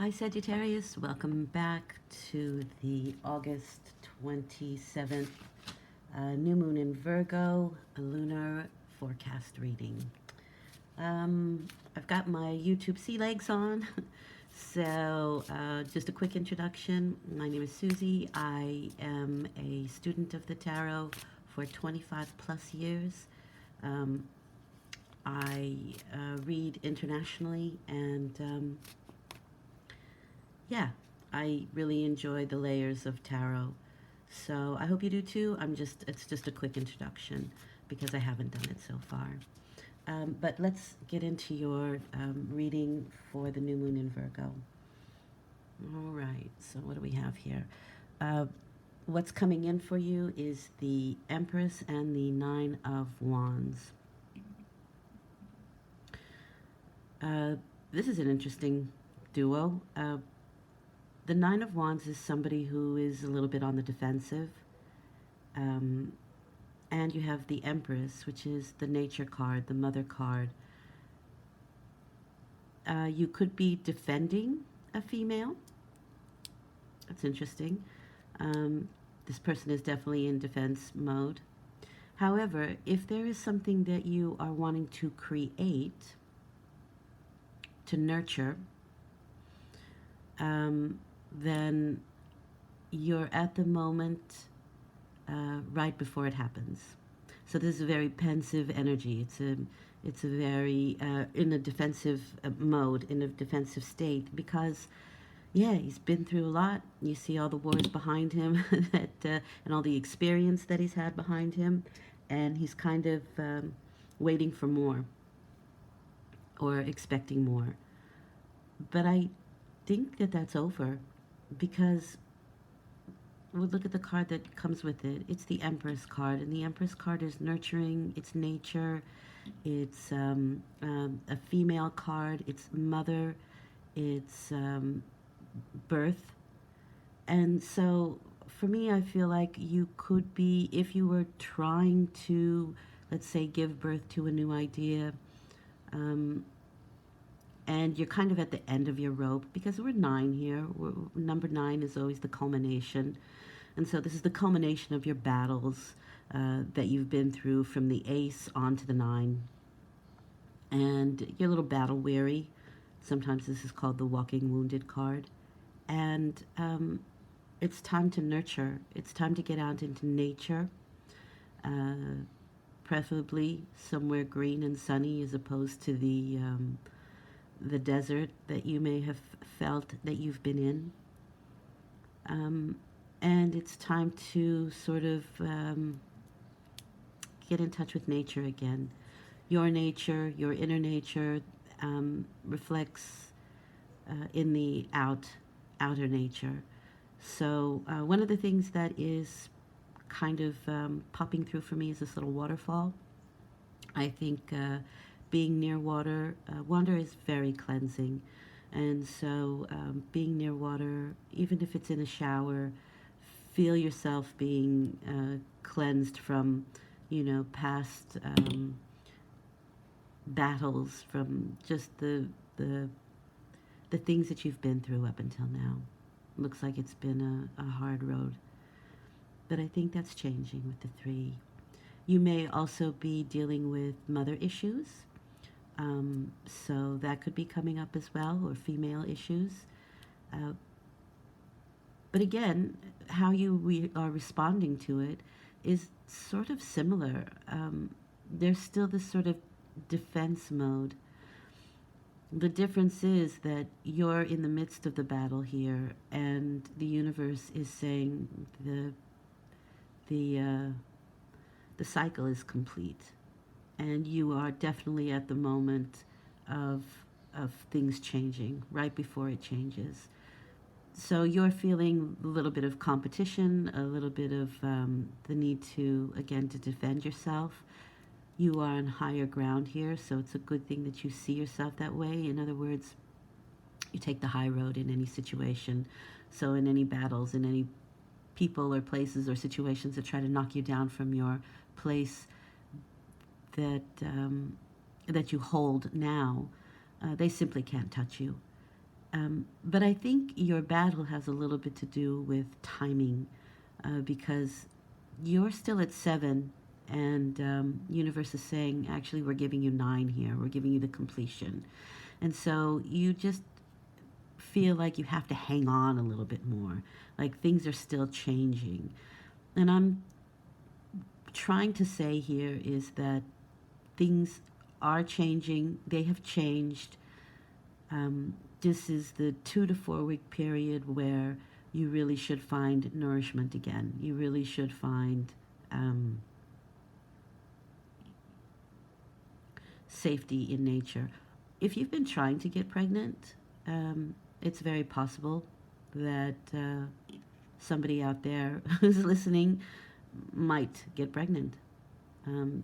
Hi Sagittarius, welcome back to the August 27th new moon in Virgo, a lunar forecast reading. I've got my YouTube sea legs on, so just a quick introduction. My name is Susie. I am a student of the tarot for 25 plus years. Um, I read internationally and yeah, I really enjoy the layers of tarot. So I hope you do too. It's just a quick introduction because I haven't done it so far. But let's get into your reading for the new moon in Virgo. All right, so what do we have here? Uh, what's coming in for you is the Empress and the Nine of Wands. This is an interesting duo. The Nine of Wands is somebody who is a little bit on the defensive. Um, and you have the Empress, which is the nature card, the mother card. You could be defending a female. That's interesting. This person is definitely in defense mode. However, if there is something that you are wanting to create, to nurture, then you're at the moment right before it happens. So this is a very pensive energy. It's a very in a defensive mode, in a defensive state, because yeah, he's been through a lot. You see all the wars behind him, and all the experience that he's had behind him, and he's kind of waiting for more or expecting more. But I think that that's over because we'll look at the card that comes with it. It's the Empress card, and the Empress card is nurturing. It's nature. It's a female card. It's mother. It's birth. And so for me, I feel like you could be, if you were trying to, let's say, give birth to a new idea, um, and you're kind of at the end of your rope because we're nine here. Number nine is always the culmination. And so this is the culmination of your battles that you've been through from the ace on to the nine. And you're a little battle weary. Sometimes this is called the walking wounded card. And it's time to nurture. It's time to get out into nature, preferably somewhere green and sunny as opposed to the desert that you may have felt that you've been in. And it's time to sort of get in touch with nature again. Your nature, your inner nature, reflects in the outer nature. So one of the things that is kind of popping through for me is this little waterfall. I think being near water, water is very cleansing. And so being near water, even if it's in a shower, feel yourself being cleansed from, past battles, from just the things that you've been through up until now. Looks like it's been a hard road. But I think that's changing with the three. You may also be dealing with mother issues. So that could be coming up as well, or female issues. But again, how you are responding to it is sort of similar. There's still this sort of defense mode. The difference is that you're in the midst of the battle here, and the universe is saying the cycle is complete, and you are definitely at the moment of things changing right before it changes. So you're feeling a little bit of competition, a little bit of the need to, again, to defend yourself. You are on higher ground here, so it's a good thing that you see yourself that way. In other words, you take the high road in any situation. So in any battles, in any people or places or situations that try to knock you down from your place that you hold now, they simply can't touch you. But I think your battle has a little bit to do with timing, because you're still at 7, and universe is saying, actually, we're giving you 9 here. We're giving you the completion. And so you just feel like you have to hang on a little bit more, like things are still changing. And I'm trying to say here is that things are changing. They have changed. This is the 2 to 4 week period where you really should find nourishment again. You really should find safety in nature. If you've been trying to get pregnant, it's very possible that somebody out there who's listening might get pregnant.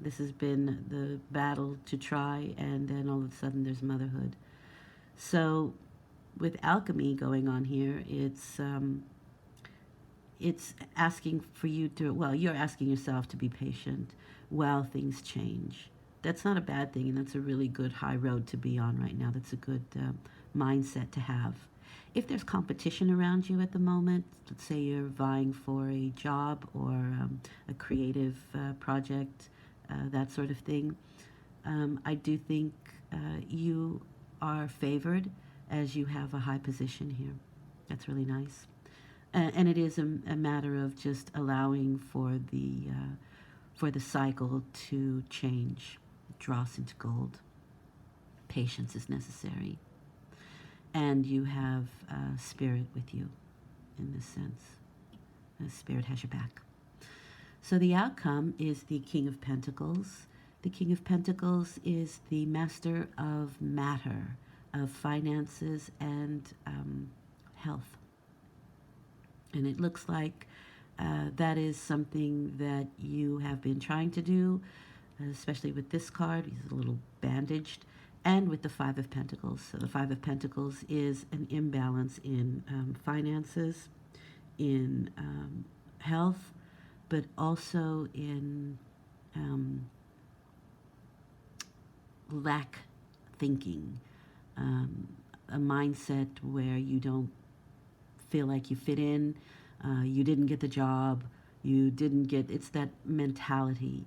This has been the battle to try, and then all of a sudden there's motherhood. So, with alchemy going on here, it's asking for you to, well, you're asking yourself to be patient while things change. That's not a bad thing, and that's a really good high road to be on right now. That's a good mindset to have. If there's competition around you at the moment, let's say you're vying for a job or a creative project, that sort of thing, I do think you are favored as you have a high position here. That's really nice. And it is a matter of just allowing for the cycle to change, dross into gold. Patience is necessary. And you have spirit with you in this sense. Spirit has your back. So the outcome is the King of Pentacles. The King of Pentacles is the master of matter, of finances and health. And it looks like that is something that you have been trying to do, especially with this card. He's a little bandaged. And with the Five of Pentacles. So the Five of Pentacles is an imbalance in finances, in health, but also in lack thinking, a mindset where you don't feel like you fit in, you didn't get the job, it's that mentality.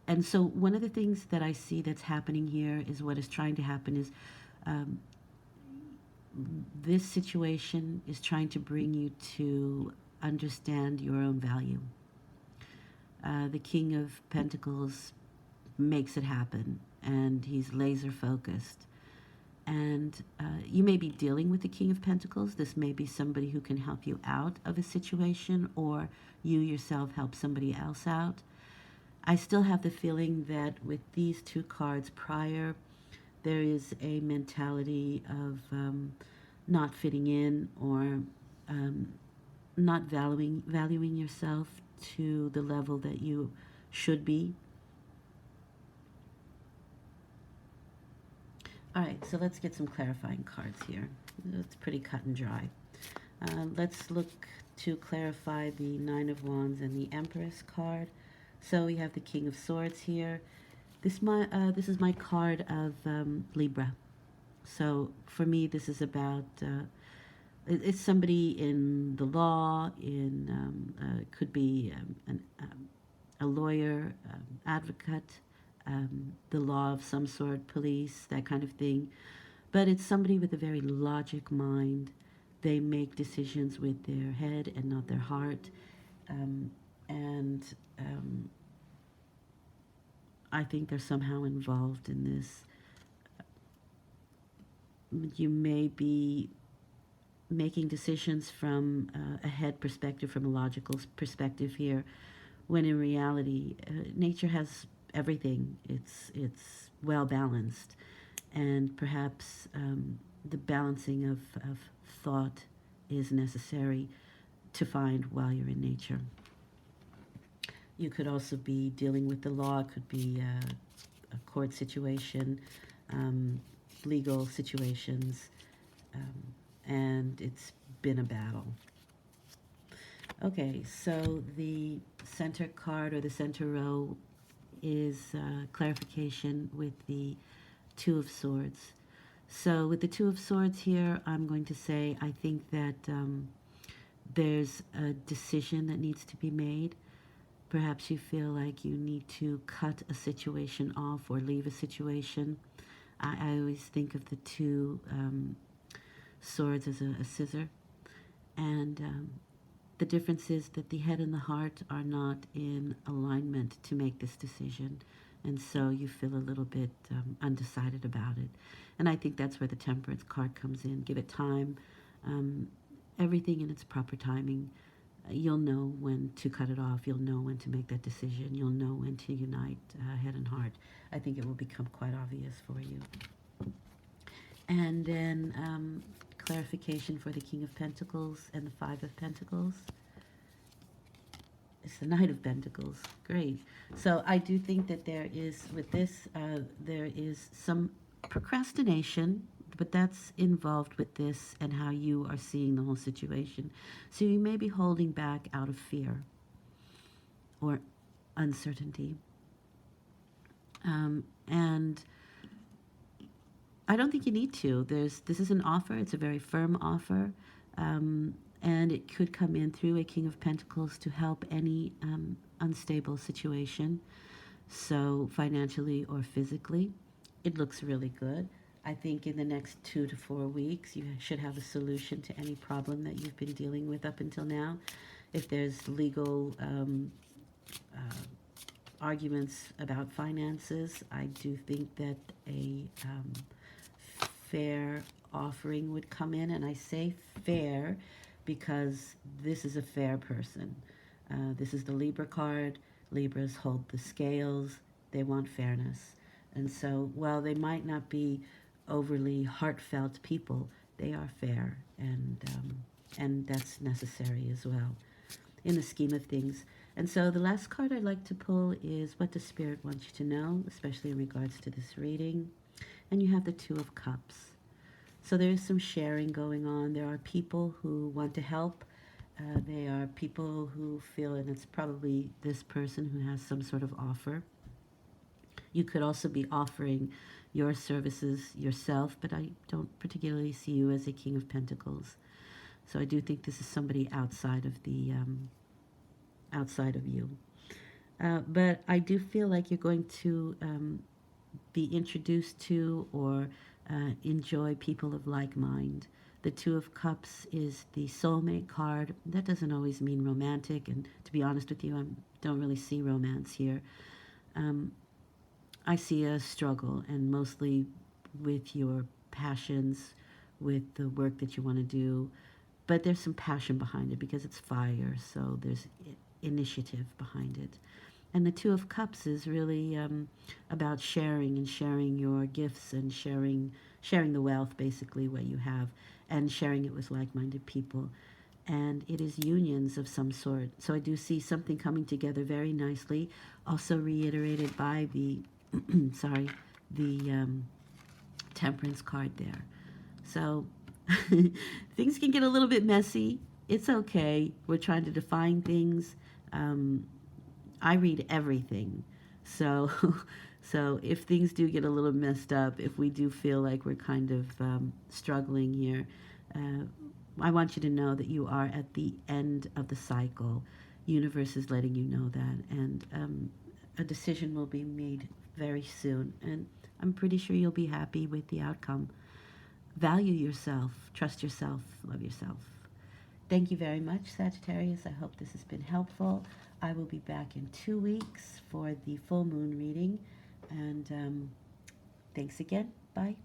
And so one of the things that I see that's happening here is what is trying to happen is this situation is trying to bring you to understand your own value. The King of Pentacles makes it happen, and he's laser focused. And you may be dealing with the King of Pentacles. This may be somebody who can help you out of a situation, or you yourself help somebody else out. I still have the feeling that with these 2 cards prior, there is a mentality of not fitting in, or not valuing yourself to the level that you should be. All right, so let's get some clarifying cards here. It's pretty cut and dry. Let's look to clarify the Nine of Wands and the Empress card. So we have the King of Swords here. This is my card of Libra. So for me, this is about it's somebody in the law, could be a lawyer, advocate, the law of some sort, police, that kind of thing. But it's somebody with a very logic mind. They make decisions with their head and not their heart. I think they're somehow involved in this. You may be making decisions from a head perspective, from a logical perspective here, when in reality, nature has everything. It's well balanced, and perhaps the balancing of thought is necessary to find while you're in nature. You could also be dealing with the law. It could be a court situation, legal situations, and it's been a battle. Okay, so the center card or the center row is clarification with the Two of Swords. So with the Two of Swords here, I'm going to say I think that there's a decision that needs to be made. Perhaps you feel like you need to cut a situation off or leave a situation. I always think of the two swords as a scissor. And the difference is that the head and the heart are not in alignment to make this decision. And so you feel a little bit undecided about it. And I think that's where the Temperance card comes in. Give it time, everything in its proper timing. You'll know when to cut it off. You'll know when to make that decision. You'll know when to unite head and heart. I think it will become quite obvious for you. And then clarification for the King of Pentacles and the Five of Pentacles. It's the Knight of Pentacles. Great. So I do think that there is, with this, there is some procrastination, but that's involved with this and how you are seeing the whole situation. So you may be holding back out of fear or uncertainty. And I don't think you need to. This is an offer. It's a very firm offer. And it could come in through a King of Pentacles to help any unstable situation. So financially or physically, it looks really good. I think in the next 2 to 4 weeks, you should have a solution to any problem that you've been dealing with up until now. If there's legal arguments about finances, I do think that a fair offering would come in. And I say fair because this is a fair person. This is the Libra card. Libras hold the scales. They want fairness. And so while they might not be overly heartfelt people, they are fair, and that's necessary as well in the scheme of things. And so the last card I'd like to pull is what does Spirit want you to know, especially in regards to this reading. And you have the Two of Cups. So there is some sharing going on. There are people who want to help. They are people who feel, and it's probably this person who has some sort of offer. You could also be offering your services yourself, but I don't particularly see you as a King of Pentacles. So I do think this is somebody outside of the outside of you. But I do feel like you're going to be introduced to or enjoy people of like mind. The Two of Cups is the soulmate card. That doesn't always mean romantic, and to be honest with you, I don't really see romance here. I see a struggle, and mostly with your passions, with the work that you want to do. But there's some passion behind it because it's fire, so there's initiative behind it. And the Two of Cups is really about sharing and sharing your gifts and sharing the wealth, basically, what you have, and sharing it with like-minded people. And it is unions of some sort. So I do see something coming together very nicely, also reiterated by the sorry, the Temperance card there. So things can get a little bit messy. It's okay. We're trying to define things. I read everything. So so if things do get a little messed up, if we do feel like we're kind of struggling here, I want you to know that you are at the end of the cycle. Universe is letting you know that. And a decision will be made very soon. And I'm pretty sure you'll be happy with the outcome. Value yourself. Trust yourself. Love yourself. Thank you very much, Sagittarius. I hope this has been helpful. I will be back in 2 weeks for the full moon reading. And thanks again. Bye.